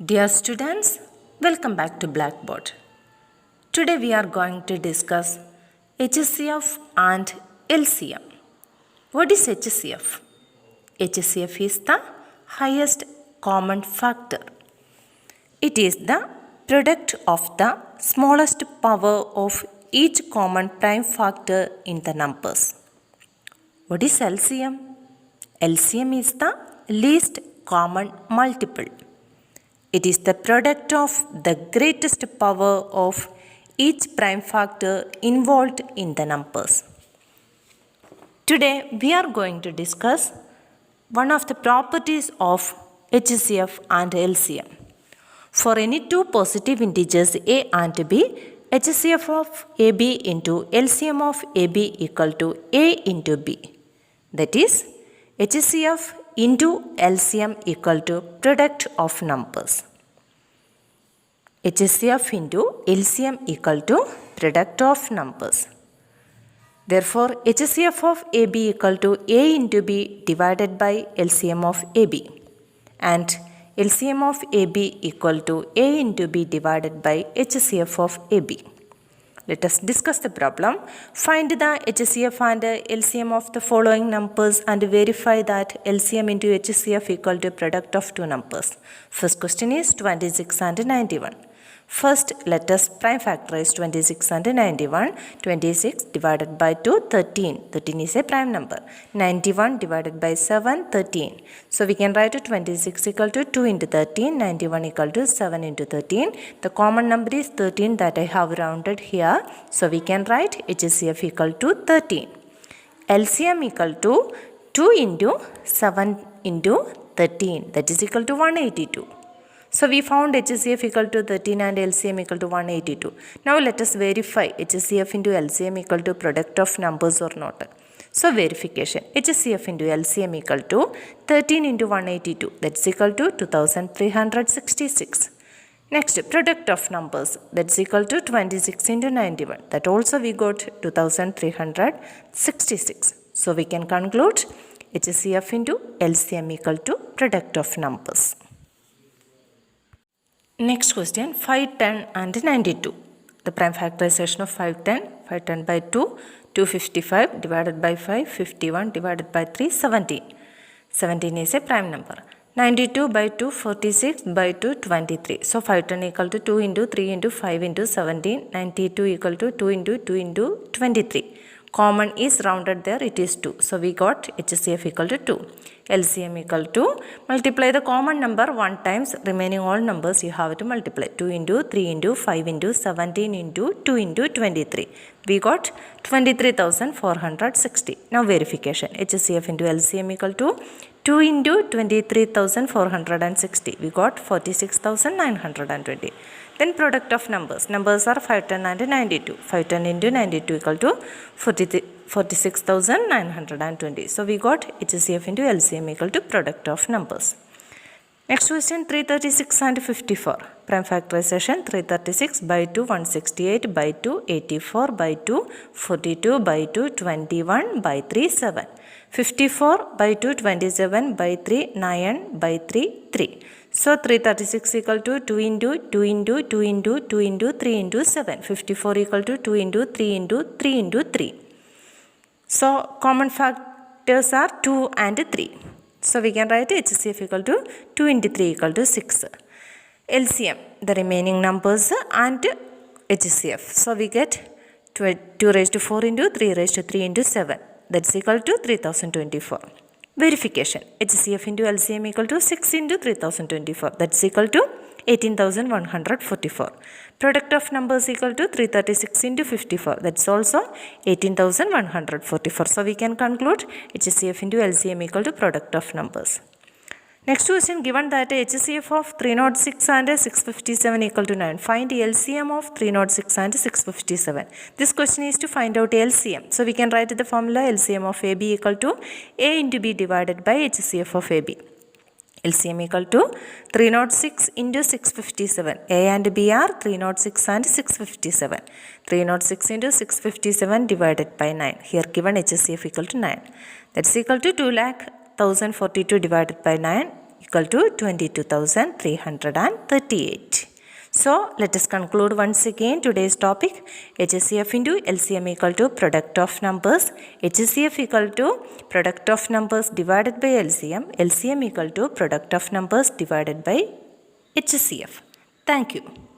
Dear students, welcome back to Blackboard. Today we are going to discuss HCF and LCM. What is HCF? HCF is the highest common factor. It is the product of the smallest power of each common prime factor in the numbers. What is LCM? LCM is the least common multiple. It is the product of the greatest power of each prime factor involved in the numbers. Today we are going to discuss one of the properties of HCF and LCM. For any two positive integers a and b, HCF of AB into LCM of AB equal to a into b. That is, HCF into LCM equal to product of numbers. HCF into LCM equal to product of numbers. Therefore, HCF of AB equal to a into b divided by LCM of AB, and LCM of AB equal to a into b divided by HCF of AB. Let us discuss the problem. Find the HCF and LCM of the following numbers and verify that LCM into HCF equal to product of two numbers. First question is 26 and 91. First, let us prime factorize 26 and 91. 26 divided by 2, 13. 13 is a prime number. 91 divided by 7, 13. So we can write 26 equal to 2 into 13. 91 equal to 7 into 13. The common number is 13 that I have rounded here. So we can write HCF equal to 13. LCM equal to 2 into 7 into 13. That is equal to 182. So we found HCF equal to 13 and LCM equal to 182. Now let us verify HCF into LCM equal to product of numbers or not. So verification. HCF into LCM equal to 13 into 182. That's equal to 2366. Next, product of numbers. That's equal to 26 into 91. That also we got 2366. So we can conclude HCF into LCM equal to product of numbers. Next question, 510 and 92. The prime factorization of 510 by 2, 255 divided by 5, 51 divided by 3, 17. 17 is a prime number. 92 by 2, 46 by 2, 23. So 510 equal to 2 into 3 into 5 into 17. 92 equal to 2 into 2 into 23. Common is rounded there, it is 2. So we got HCF equal to 2. LCM equal to, multiply the common number 1 times, remaining all numbers you have to multiply. 2 into 3 into 5 into 17 into 2 into 23. We got 23,460. Now verification. HCF into LCM equal to 2 into 23,460. We got 46,920. Then product of numbers. Numbers are 510 and 92. 510 into 92 equal to 46,920. So we got HCF into LCM equal to product of numbers. Next question, 336 and 54. Prime factorization, 336 by 2, 168 by 2, 84 by 2, 42 by 2, 21 by 3, 7. 54 by 2, 27 by 3, 9 by 3, 3. So 336 equal to 2 into 2 into 2 into 2 into 3 into 7. 54 equal to 2 into 3 into 3 into 3. So common factors are 2 and 3. So we can write HCF equal to 2 into 3 equal to 6. LCM, the remaining numbers and HCF. So we get 2 raised to 4 into 3 raised to 3 into 7. That's equal to 3024. Verification. HCF into LCM equal to 6 into 3024. That's equal to 18,144. Product of numbers equal to 336 into 54. That's also 18,144. So we can conclude HCF into LCM equal to product of numbers. Next question, given that HCF of 306 and 657 equal to 9. Find LCM of 306 and 657. This question is to find out LCM. So we can write the formula LCM of AB equal to A into B divided by HCF of AB. LCM equal to 306 into 657. A and B are 306 and 657. 306 into 657 divided by 9. Here given HCF equal to 9. That's equal to 2,10,042 divided by 9. equal to 22,338. So let us conclude once again today's topic. HCF into LCM equal to product of numbers. HCF equal to product of numbers divided by LCM. LCM equal to product of numbers divided by HCF. Thank you.